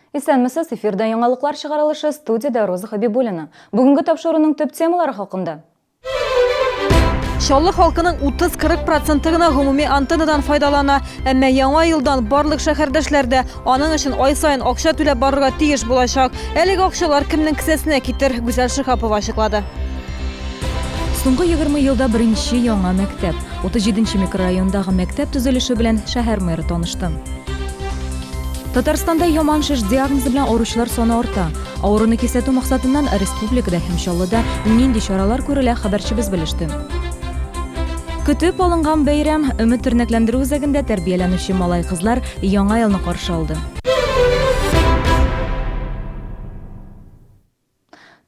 Исәнмесез, эфирда яңалыклар чыгарылышы, студияда Роза Хабибуллина. Бүгінгі тапшыруның төп темалары хакында. Чаллы халкының 30-40% гына гомуми антеннадан файдалана, әмма яңа елдан барлык шәһәрдәшләрдә аның өчен ай сайын акча түләп барырга тиеш булачак. Әлеге акчалар кемнең кесәсенә китер, Гүзәл Шихапова ачыклады. Соңгы 20 елда беренче яңа мәктәп, 37-нче микрорайондагы мәктәп төзелеше белән шәһәр мэры танышты. Татарстанда яман шеш диагнозы белән авыручылар саны арта. Авыруны кисәтү максатыннан республикада һәм Чаллыда нинди чаралар күрелә, хәбәрчебез белеште. Көтеп алынган бәйрәм өмет тернәкләндерү үзәгендә тәрбияләнүче малай-кызлар яңа елны каршы алды.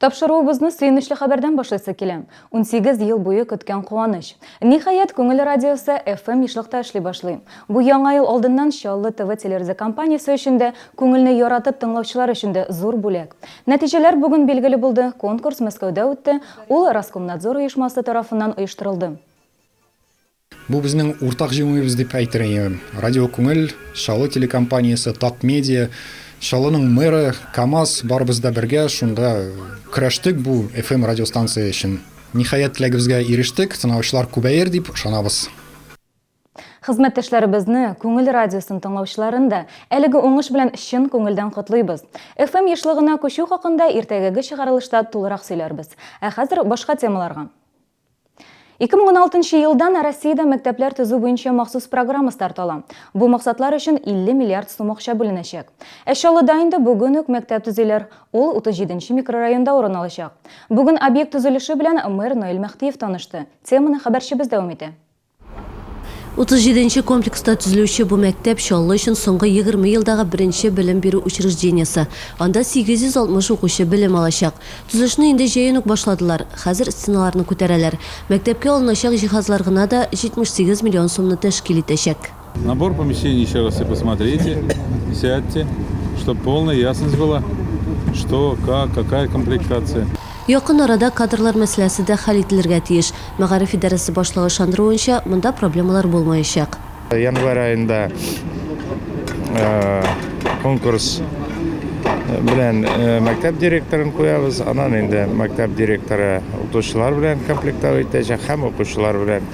Тапшыруыбызны сөйнешле хәбәрдән башлыйсы килә. 18 ел буе көткән куаныч. Ниһаять, Күңел радиосы FM ешлыкта эшли башлый. Бу яңа ел алдыннан Чаллы ТВ телевизия компаниясе өчен дә, күңелне яратып тыңлаучылар өчен дә зур бүләк. Нәтиҗәләр бүген билгеле булды. Конкурс Мәскәүдә үтте. Ул Роскомнадзор оешмасы тарафыннан оештырылды. Бу безнең уртак җиңүебез дип әйтергә. Радио Күңел, Чаллы телекомпаниясе, Так Медиа, Чаллының мэры, КамАЗ барыбыз да бергә шунда көрәштек бу FM радиостанция өчен. Ниһаять теләгебезгә ирештек, тыңлаучылар күбәер дип ышанабыз. Хезмәттәшләребезне, Күңел радиосын тыңлаучыларын да әлеге уңыш белән чын күңелдән котлыйбыз. FM ешлыгына күчү хакында иртәгәге чыгарылышта тулырак сөйләрбез. Ә хәзер башка темаларга. 2016 елдан Россиядә мәктәпләр төзү буенча махсус программа стартала. Бу максатлар өчен 50 миллиард сум акча бүленәчәк. Чаллыда инде бүген үк мәктәп төзиләр. Ул 37-нче микрорайонда урын алачак. Бүген объект төзелеше белән мэр Наил Мәхтиев танышты. Теманы хәбәрчебез дәвам итә. 37-нче комплекста төзелүче бу мәктәп Чаллы өчен соңгы 20 елдагы беренче белем бирү учреждениесе. Анда 860 укучы белем алачак. Төзелешне инде җәен үк башладылар. Хәзер стеналарны күтәрәләр. Мәктәпкә алыначак җиһазлар гына да 78 миллион сумны тәшкил итәчәк. Набор помещений еще раз и посмотрите, сядьте, чтобы полная ясность была, что, как, какая комплектация. Якын арада кадрлар мәсьәләсе дә хәл ителергә тиеш. Мәгариф идарәсе башлыгы ышандыруынча, монда проблемалар булмаячак. Январь айында конкурс белән мәктәп директорын куябыз. Аннан инде мәктәп директоры укучылар белән комплектовать итәчәк һәм укучылар белән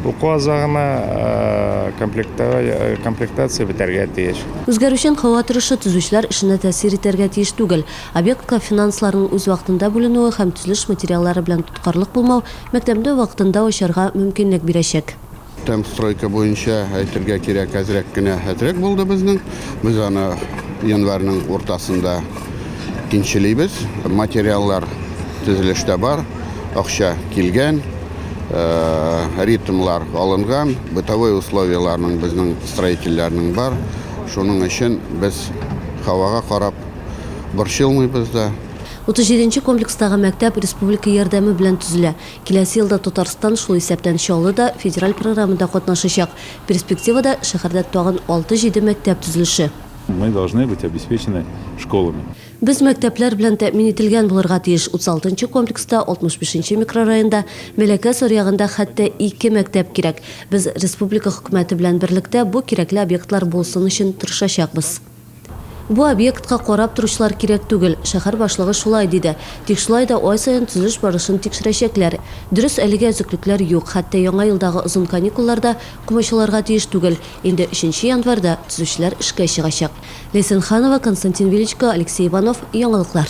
уку азагына комплектация бетәргә тиеш. Үзгәрүчән һава торышы төзүчеләр эшенә тәэсир итәргә тиеш түгел. Объектка финансларның үз вакытында бүленүе һәм төзелеш материаллары белән тоткарлык булмау мәктәпне вакытында ачарга мөмкинлек бирәчәк. Стройка буенча әйтергә кирәк, әзрәк кенә хәзрәк булды безнең. Без аны январьның уртасында кинчелибез. Материаллар төзелештә бар, акча килгән. Ритмлар алынган, бытовой условияларның безнең строительләрнең бар. Шуның өчен без һавага карап борчылмыйбыз да. 37-нче комплекстагы мәктәп республика ярдәме белән төзелә. Киләсе елда Татарстан шул исәптән Чаллыда федераль программада катнашачак. Перспективада шәһәрдә тагын 6-7 мәктәп төзелеше. Мы должны быть обеспечены школами. Без мәктәпләр белән тәэмин ителгән булырга тиеш. 36-нчы комплекста 65-нче микрорайонда Мәләкәс аръягында хәтта 2 мәктәп кирәк. Без республика хөкүмәте белән берлектә бу кирәкле объектлар булсын өчен тырышачакбыз. Бу объектка карап торучылар кирәк түгел. Шәһәр башлыгы шулай диде. Тик шулай да ай сайын төзелеш барышын тикшерәчәкләр. Дөрес, әлегә өзеклекләр юк. Хәтта яңа елдагы озын каникулларда комачыларга тиеш түгел. Инде 3 январьда төзүчеләр эшкә чыгачак. Лейсан Ханова, Константин Величко, Алексей Иванов, яңалыклар.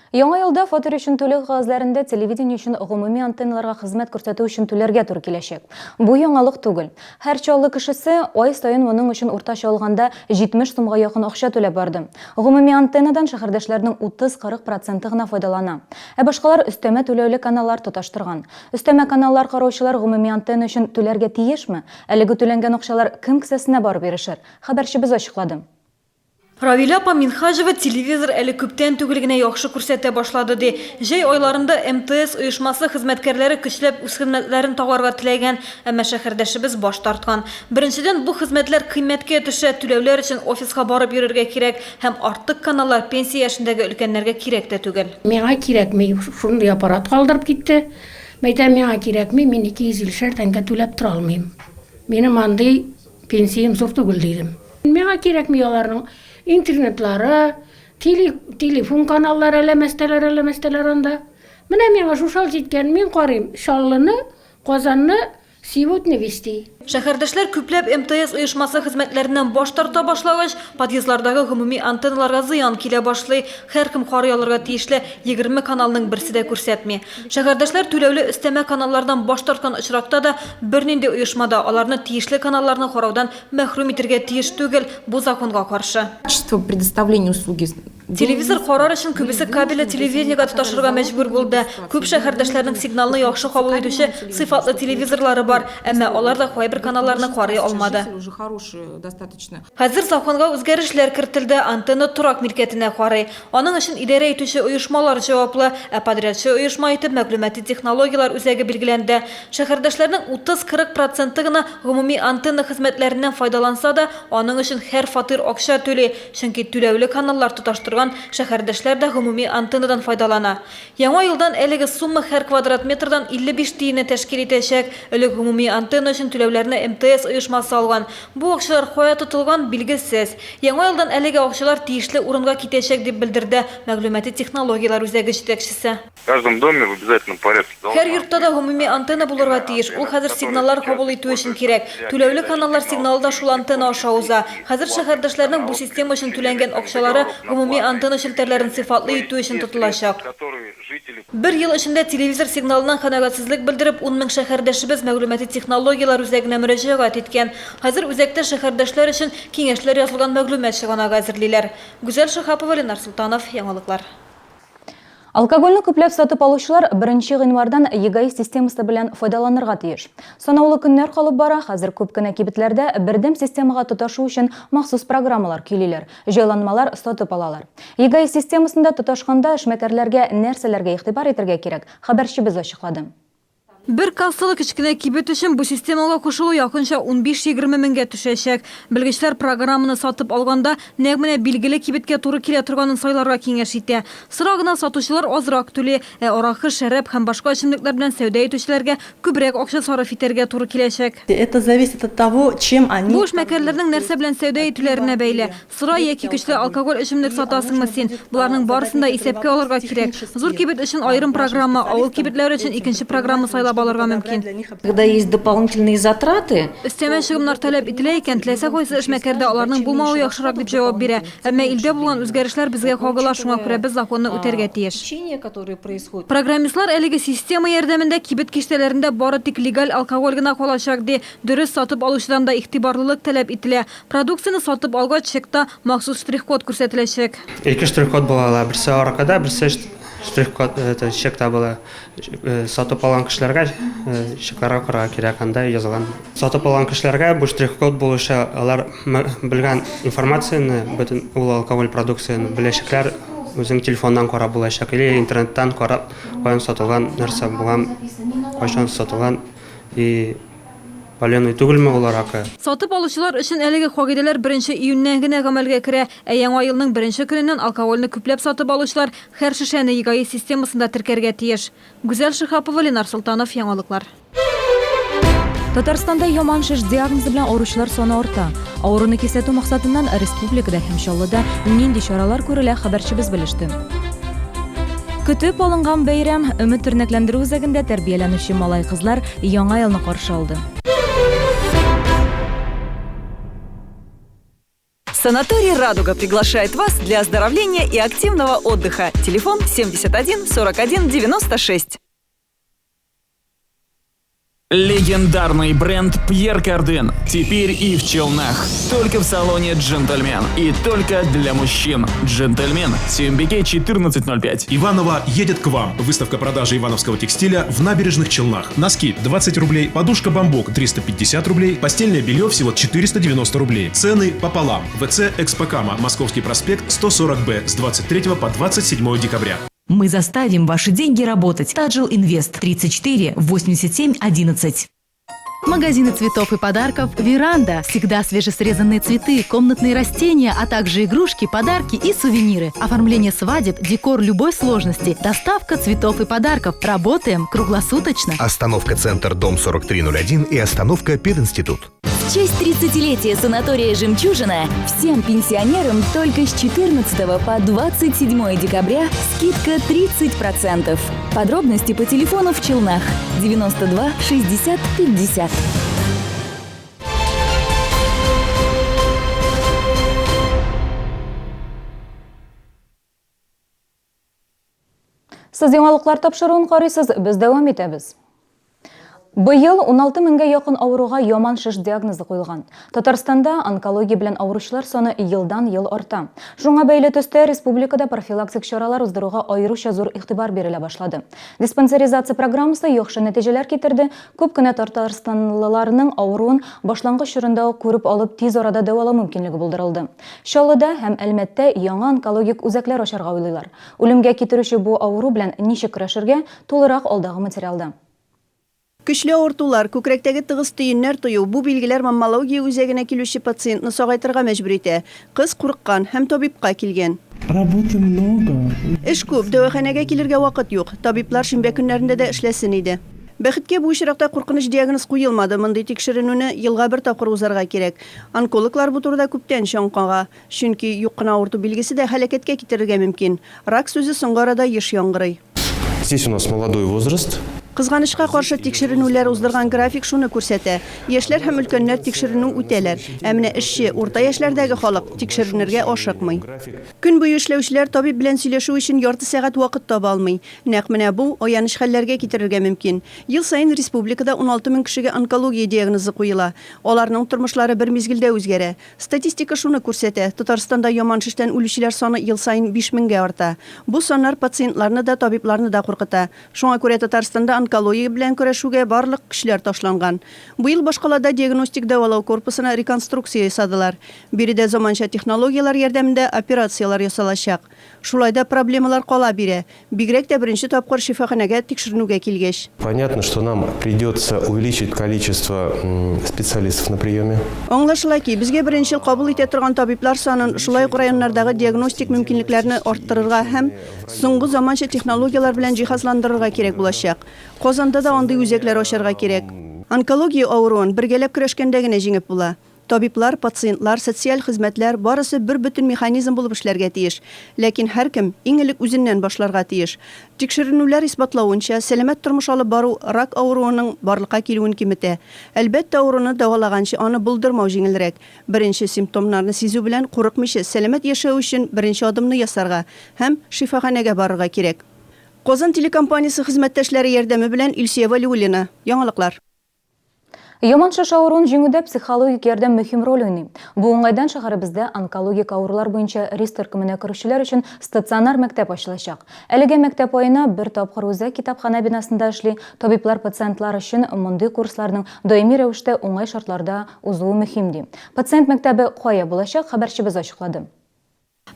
Яңа елда фатир өчен түлек кагазларында телевидение өчен гомуми антенналарга хезмәт күрсәтү өчен түләргә туры киләчәк. Бу яңалык түгел. Һәр Чаллы кешесе ай сайын моның өчен уртача алганда 70 сумга якын акча түләп барды. Гомуми антеннадан шәһәрдәшләрнең 30-40% гына файдалана. Ә башкалар өстәмә түләүле каналлар тоташтырган. Өстәмә каналлар караучылар гомуми антенна өчен түләргә тиешме? Әлеге түләнгән акчалар кем кесәсенә барып ирешер? Хәбәрчебез ачыклады. Равиля Минхажева телевизор әле күптән түгел генә яхшы күрсәтә башлады ди. Җәй айларында МТС оешмасы хезмәткәрләре көчләп үз хезмәтләрен тагырга теләгән, әмма шәһәрдәшебез баш тарткан. Беренчедән, бу хезмәтләр кыйммәткә төшә, түләүләр өчен офиска барып йөрергә кирәк, һәм артык каналлар пенсия яшендәге өлкәннәргә кирәк тә түгел. Миңа кирәкми, шундый аппарат калдырып китте. Мәйтәм, миңа кирәкми, мин 250 тәңкә түләп тора алмыйм. Минем андый пенсиям зур түгел дидем. Миңа кирәкми аларның интернетлары, телефон каналлары әлеместелер анда. Менә миңа шушал җиткән, мин карыйм, Шаллыны, Казанны сегодня вести. Шәһәрдәшләр күпләп МТС оешмасы хезмәтләреннән баш тарта башлагач, подъездлардагы гомуми антенналарга зыян килә башлый. Һәркем карый алырга тиешле 20 каналның берсе дә күрсәтми. Шәһәрдәшләр түләүле өстәмә каналлардан баш тарткан очракта да бернинди оешмада аларны тиешле каналларны караудан мәхрүм итәргә тиеш түгел, бу законга каршы. Предоставление услуги. Телевизор карар өчен күбесе кабельле телевидениегә тоташырга мәҗбүр булды. Күп шәһәрдәшләрнең сигналны яхшы кабул итүче сыйфатлы телевизорлары бар, әмма алар да кайбер каналларны карый алмады. Хәзер законга үзгәрешләр кертелде, антенна торак милкәтенә карый. Аның өчен идарә итүче оешмалар җаваплы, подрядчы оешма итеп мәгълүмати технологиялар үзәге билгеләнде. Шәһәрдәшләрнең 30-40% гына гомуми антенна хезмәтләреннән файдаланса да, аның өчен һәр фатир акча түли, чөнки түләүле каналлар тоташтырган шәһәрдәшләр дә гомуми антеннадан файдалана. Яңа елдан әлеге сумма һәр квадрат метрдан 55 тиенне тәшкил итәчәк. Элек гомуми антенна өчен түләүләрне МТС оешмасы алган. Бу акчалар кая тотылган билгесез. Яңа елдан әлеге акчалар тиешле урынга китәчәк дип белдерде мәгълүмати технологиялар үзәге җитәкчесе. В каждом доме в обязательном порядке. Һәр йортта да гомуми антенна булырга тиеш. Ул хәзер сигналлар кабул итү өчен кирәк. Түләүле каналлар сигналы да шул антенна аша уза. Хәзер шәһәрдәшләрнең бу система өчен түләнгән акчалары гомуми антенна челтәрләрен сыйфатлы итү өчен тотылачак. Бер ел эчендә телевизор сигналыннан канәгатьсезлек белдереп 10 мең шәһәрдәшебез мәгълүмати технологиялар үзәгенә мөрәҗәгать иткән. Хәзер үзәктә шәһәрдәшләр өчен киңәшләр язылган мәгълүмат чыганагы әзерлиләр. Гүзәл Шахапова, Ленар Султанов, Яңалыклар. Алкогольны күпләп сатып алучылар 1 гыйнвардан ЕГАИ системасы белән файдаланырга тиеш. Санаулы көннәр калып бара, хәзер күп кенә кибетләрдә бердәм системага тоташу өчен махсус программалар көйлиләр, җайланмалар сатып алалар. ЕГАИ системасында тоташканда эшмәкәрләргә нәрсәләргә игътибар итәргә кирәк? Хәбәрчебез ачыклады. Бер кассалы кечкенә кибет өчен бу системага кушылу якынча 15-20 меңгә төшәчәк. Белгечләр программаны сатып алганда нәкъ менә билгеле кибеткә туры килә торганын сайларга киңәш итә. Сыра гына сатучылар азрак түли, аракы, шәраб һәм башка эчемлекләр белән сәүдә итүчеләргә күбрәк акча сарыф итәргә туры киләчәк. Это зависит от того, чем они... Бу эшмәкәрләрнең нәрсә белән сәүдә итүләренә бәйле. Сыра яки көчле алкоголь эчемлек сатасыңмы син? Буларның барысын да исәпкә алырга кирәк. Зур кибет өчен аерым программа, авыл кибетләре өчен икенче программа сайлап алырга мөмкин. Когда есть дополнительные затраты... Өстәмә чыгымнар таләп ителә икән, теләсә кайсы эшмәкәрдә аларның булмавы яхшырак дип җавап бирә. Әмма илдә булган үзгәрешләр безгә кагыла, шуңа күрә без законны үтәргә тиеш. Программистлар әлеге система ярдәмендә кибет киштәләрендә бары тик легаль алкоголь гына калачак ди. Дөрес сатып алучыдан да игътибарлылык таләп ителә. Продукцияны сатып алгач чекта махсус штрих-код күрсәтеләчәк. Ике штрих-код була, берсе аракада, берсе штрих-код чекта була. Сатып алган кешеләргә чекларга карарга кирәк, анда язылган. Сатып алган кешеләргә бу штрих-код булыша, алар белгән информацияны, бөтен ул алкоголь продукцияны беләчәкләр үзенең телефоннан карап булачак, или интернеттан карап, каян сатылган, нәрсә булган, кайчан сатылган и Поленый түгелме уларакы. Сатып алучылар өчен әлеге кагыйдәләр 1 июньнән генә гамәлгә керә, яңа елның 1 көненнән алкогольне күпләп сатып алучылар һәр шешәне ЕГАИ системасында теркәргә тиеш. Гүзәл Шахапова, Ленар Султанов, Яңалыклар. Татарстанда яман шеш диагнозы белән авыручылар саны арта. Авыруны кисәтү максатыннан республикада һәм Чаллыда нинди чаралар күрелә, хәбәрчебез белеште. Көтеп алынган бәйрәм өмет тернәкләндерү үзәгендә тәрбияләнүче малай-кызлар яңа елны каршы алды. Санаторий «Радуга» приглашает вас для оздоровления и активного отдыха. Телефон 71 41 96. Легендарный бренд Пьер Карден. Теперь и в Челнах. Только в салоне «Джентльмен». И только для мужчин. «Джентльмен». СМБК 1405. Иваново едет к вам. Выставка продажи ивановского текстиля в Набережных Челнах. Носки 20 рублей, подушка «Бамбук» 350 рублей, постельное белье всего 490 рублей. Цены пополам. ВЦ «Экспокама», Московский проспект 140Б с 23 по 27 декабря. Мы заставим ваши деньги работать. Таджил Инвест 34 87 11. Магазины цветов и подарков «Веранда». Всегда свежесрезанные цветы, комнатные растения, а также игрушки, подарки и сувениры. Оформление свадеб, декор любой сложности. Доставка цветов и подарков. Работаем круглосуточно. Остановка «Центр», дом 4301 и остановка «Пединститут». В честь 30-летия санатория «Жемчужина» всем пенсионерам только с 14 по 27 декабря скидка 30%. Подробности по телефону в Челнах 92 60 50. Сіз яңалыклар тапшыруын карыйсыз, біз дәвам итәбез. Быйыл 16 меңгә якын авыруга яман шиш диагнозы куелган. Татарстанда онкология белән авыручылар саны елдан-ел арта. Шуңа бәйле төстә республикада профилактик чаралар уздыруга аеруча зур игътибар бирелә башлады. Диспансеризация программасы яхшы нәтиҗәләр китерде. Күп кенә татарстанлыларның авыруын башлангыч чорында күреп алып тиз арада дәвалау мөмкинлеге булдырылды. Чаллыда һәм Әлмәттә яңа онкологик үзәкләр ачарга уйлыйлар. Үлемгә китерүче бу авыру белән ничек көрәшергә тулырак алдагы материалда. Көчле авыртулар, күкрәктәге тыгыз төеннәр тою, бу билгеләр маммология үзәгенә килүче пациентны сагайтырга мәҗбүр итә. Кыз курыккан һәм табибка килгән. Работы много. Эш күп, дәваханәгә килергә вакыт юк. Табиблар шимбә көннәрендә дә эшләсен иде. Бәхеткә бу очракта куркыныч диагноз куелмады. Мондый тикшеренүне елга бер тапкыр узарга кирәк. Онкологлар бу турыда күптән чаңкага. Чөнки юк кына авырту билгесе дә һәлакәткә китерергә мөмкин. Рак сүзе соңгы арада еш яңгырый. Здесь у нас молодой возраст. Кызганычка каршы тикшеренүләр уздырган график шуны күрсәтә. Яшьләр һәм өлкәннәр тикшеренү үтәләр. Ә менә эшче, урта яшьләрдәге халык тикшеренергә ашыкмый. Көн буе эшләүчеләр табиб белән сөйләшү өчен ярты сәгать вакыт таба алмый. Нәкъ менә бу аяныч хәлләргә китерергә мөмкин. Ел сайын республикада 16 мең кешегә онкология диагнозы куела. Аларның тормышлары бер мизгелдә үзгәрә. Статистика шуны күрсәтә. Татарстанда яман шиштән үлүчеләр саны ел сайын 5 меңгә арта. Бу саннар пациентларны да, табибларны да куркыта. Шуңа күрә Татарстанда онкология белән көрәшүгә барлык кешеләр ташланган. Бу ел башкалада диагностик дәвалау корпусына реконструкция ясадылар. Биредә заманча технологиялар ярдәмендә операциялар ясалачак. Шулай да проблемалар кала бирә. Бигрәк тә беренче тапкыр шифаханәгә тикшеренүгә килгәч. Понятно, что нам придется увеличить количество специалистов на приеме. Аңлашыла ки, безгә беренче ел кабул итә торган табиблар санын шулай ук районнардагы диагностик мөмкинлекләрне арттырырга һәм соңгы заманча технологиялар белән җиһазландырырга кирәк булачак. Казанда да андый үзәкләр ачарга кирәк. Онкология авыруын бергәләп көрәшкәндә генә җиңеп була. Табиблар, пациентлар, социаль хезмәтләр барысы бер бөтен механизм булып эшләргә тиеш. Ләкин һәркем иң элек үзеннән башларга тиеш. Тикшеренүләр исбатлавынча, сәламәт тормыш алып бару рак авыруының барлыкка килүен киметә. Әлбәттә, авыруны дәвалаганчы аны булдырмау җиңелрәк. Беренче симптомнарны сизү белән курыкмыйча сәламәт яшәү өчен беренче адымны ясарга һәм шифаханәгә барырга кирәк. Казан телекомпаниясе хезмәттәшләре ярдәме белән Илсия Валиуллина. Яңалыклар. Яман шиш авыруын җиңүдә психологик ярдәм мөһим роль уйный. Бу уңайдан шәһәребездә онкологик авырулар буенча риск төркеменә керүчеләр өчен стационар мәктәп ачылачак. Әлеге мәктәп аена бер тапкыр үзәк китапханә бинасында эшли. Табиблар пациентлар өчен мондый курсларның даими рәвештә уңай шартларда узуы мөһим ди. Пациент мәктәбе кая булачак, хәбәрчебез ачыклады.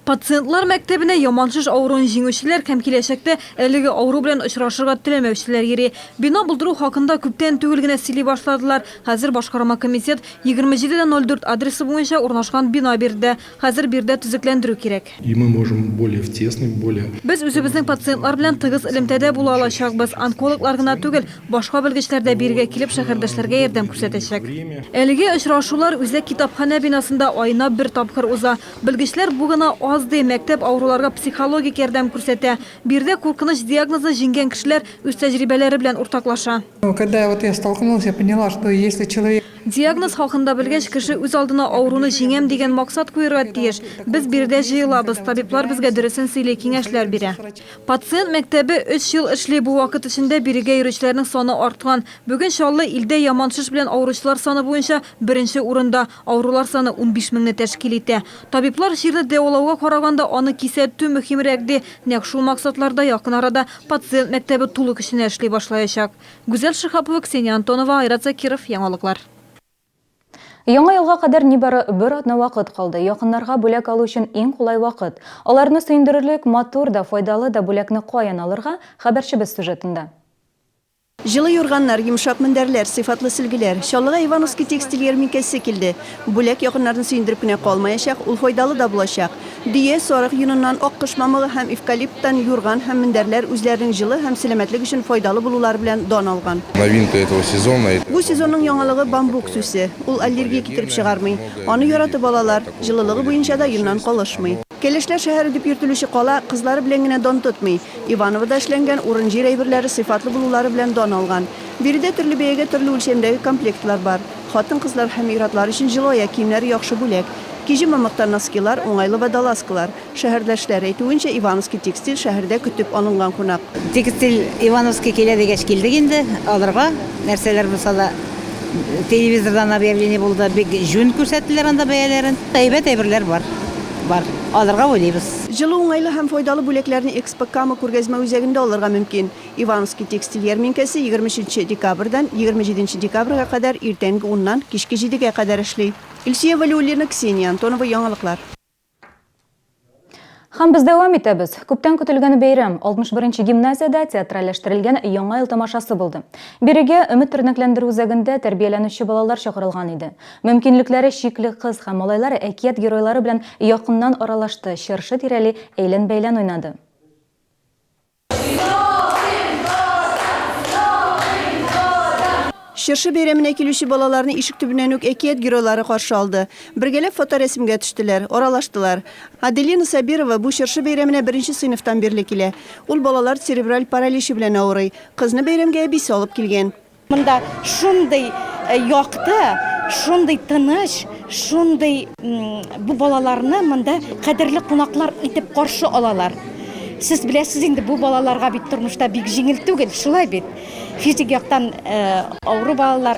Пациентлар мәктәбенә яман шиш авыруын җиңүчеләр һәм киләчәктә әлеге авыру белән очрашырга теләмәүчеләр йөри. Бина булдыру хакында күптән түгел генә сөйли башладылар. Хәзер башкарма комитет 27-04 адресы буенча урнашкан бина бирде. Хәзер бирдә төзекләндерү кирәк. И мы можем более в тесном, более... Без үзебезнең пациентлар белән тыгыз элемтәдә була алачакбыз. Онкологлар гына түгел, башка белгечләр дә биргә килеп шәһәрдәшләргә ярдәм күрсәтәчәк. Әлеге очрашулар үзәк китапханә бинасында айна бер тапкыр уза. Белгечләр бу гына азды мәктәп авыруларга психологик ярдәм күрсәтә. Бирдә куркыныч диагнозы җиңгән кешеләр үз тәҗрибәләре белән уртаклаша. Когда вот я столкнулась, я поняла, что если человек... Диагноз хакында белгәч, кеше үз алдына авыруны җиңәм дигән максат куярга тиеш. Без бирдә җыелабыз, табиблар безгә дөресен сөйли, киңәшләр бирә. Пациент мәктәбе 3 ел эшли, бу вакыт эчендә бирегә йөрүчеләрнең саны арткан. Бүген Чаллы илдә яман шиш белән авыручылар саны буенча беренче урында, авырулар саны 15 меңне тәшкил итә. Табиблар җирне дәвалауга караганда аны кисәтү мөһимрәк ди. Нәкъ шул максатларда якын арада пациент мәктәбе тулы көченә эшли башлаячак. Гүзәл Шихапова, Ксения Антонова, Айрат Закиров, Яңалыклар. Яңа елга кадәр нибары бер атна вакыт калды. Якыннарга бүләк алу өчен иң кулай вакыт. Аларны сөендерерлек, матур да, файдалы да бүләкне каян алырга хәбәрчебез сюжетында. Җылы юрганнар, йомшак мендәрләр, сыйфатлы сөлгеләр. Чаллыга Ивановский текстиль ярминкәсе килде. Бүләк якыннарны сөендереп кенә калмаячак, ул файдалы да булачак. Дие, сарык юнуннан ак кыш мамыгы һәм эвкалиптан юрган һәм мендәрләр үзләренең җылы һәм сәламәтлек өчен файдалы булулары белән дан алган. Новинка этого сезона. Бу сезонның яңалыгы бамбук сүсе. Ул аллергия китереп чыгармый. Аны яратып алалар, җылылыгы буенча да юннан калышмый. Келешләр шәһәре дип йөртелүче кала кызлары белән генә дан тотмый. Ивановода эшләнгән урын җир әйберләре сыйфатлы булулары белән дан алган. Биредә төрле бәягә төрле үлчәмдәге комплектлар бар. Хатын-кызлар һәм ир-атлар өчен җылы киемнәр яхшы бүләк. Кижи мамыктан носкилар, уңайлы водолазкалар. Шәһәрдәшләр әйтүенчә, Ивановский текстиль шәһәрдә көтеп алынган кунак. Текстиль Ивановский килә дигәч килдек инде, алырга. Нәрсәләр булса да телевизордан объявление булды, бик жүн күрсәттеләр анда бәяләрен. Әйбәт әйберләр бар. Алырга уйлыйбыз. Җылы уңайлы һәм файдалы бүләкләрне Экспокама күргәзмә үзәгендә алырга мөмкин. Ивановский текстиль ярминкәсе 23 декабрьдән 27 декабрьгә кадәр иртәнге 10-нан кичке 7-гә кадәр эшли. Илсия Валиуллина, Ксения Антонова, яңалыклар. Һәм без дәвам итәбез. Күптән көтелгән бәйрәм 61-нче гимназиядә театральләштерелгән яңа ел тамашасы булды. Бирегә өмет тернәкләндерү үзәгендә тәрбияләнүче балалар чакырылган иде. Мөмкинлекләре шикле кыз һәм малайлар әкият геройлары белән якыннан аралашты, чыршы тирәли әйлән-бәйлән уйнады. Чыршы бәйрәменә килүче балаларны ишек төбеннән үк әкият геройлары каршы алды. Бергәләп фоторәсемгә төштеләр, аралаштылар. Аделина Сабирова бу чыршы бәйрәменә 1-нче сыйныфтан бирле килә. Ул балалар церебраль параличи белән авырый. Кызны бәйрәмгә әбисе алып килгән. Монда шундый якты, шундый тыныч, шундый бу балаларны монда кадерле кунаклар итеп каршы алалар. Сез беләсез инде, бу балаларга бит тормышта бик җиңел түгел, шулай бит. Физик яктан авыру балалар.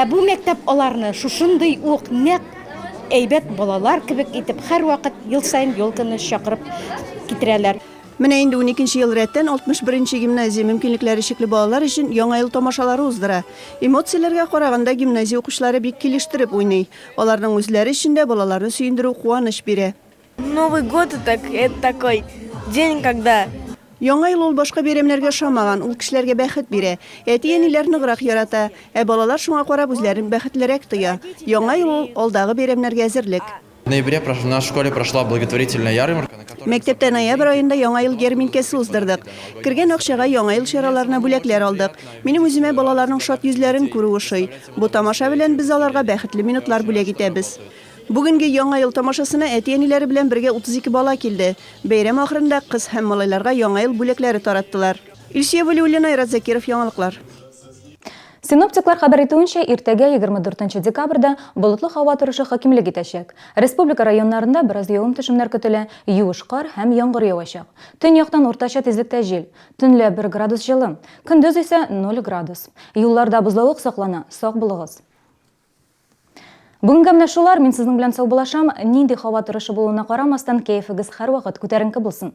Бу мәктәп аларны шушындый ук нәкъ әйбәт балалар кебек итеп һәр вакыт ел сайын ел көне чакырып китерәләр. Менә инде 12-нче ел рәттән 61-нче гимназия мөмкинлекләре чикле балалар өчен яңа ел тамашалары уздыра. Эмоцияләргә караганда гимназия укучылары бик килештереп уйный. Аларның үзләре өчен дә балаларны сөендерү куаныч бирә. Новый год это такой день, когда Яңа ел ул башка бәйрәмнәргә шамаган, ул кешеләргә бәхет бирә. Әти-әниләр ныграк ярата, балалар шуңа карап үзләрен бәхетлерәк тоя. Яңа ел ул алдагы бәйрәмнәргә әзерлек. В ноябре в нашей школе прошла благотворительная ярмарка. Мәктәптә ноябрь аенда яңа ел ярминкәсе уздырдык. Кергән акчага яңа ел чараларына бүләкләр алдык. Минем үземә балаларның шат йөзләрен күрү ошый. Бу тамаша белән без аларга бәхетле минутлар бүләк итәбез. Бүгенге яңа ел тамашасына әти-әниләре белән бергә 32 бала килде. Бәйрәм ахырында кыз һәм малайларга яңа ел бүләкләре тараттылар. Илсия Валиуллина, Айрат Закиров, яңалыклар. Синоптиклар хәбәр итүенчә, иртәгә 24 декабрьдә болытлы һава торышы хакимлек итәчәк. Республика районнарында бераз явым-төшемнәр көтелә, юеш кар һәм яңгыр явачак. Төньяктан уртача тизлектә җил, төнлә 1 градус җылы, көндез исә 0 градус. Юлларда бозлавык саклана, сак булыгыз. Бүгенге менә шулар, мин сезнең белән сау булашам. Нинди һава торышы булуына карамастан, кәефегез һәр вакыт күтәренке булсын.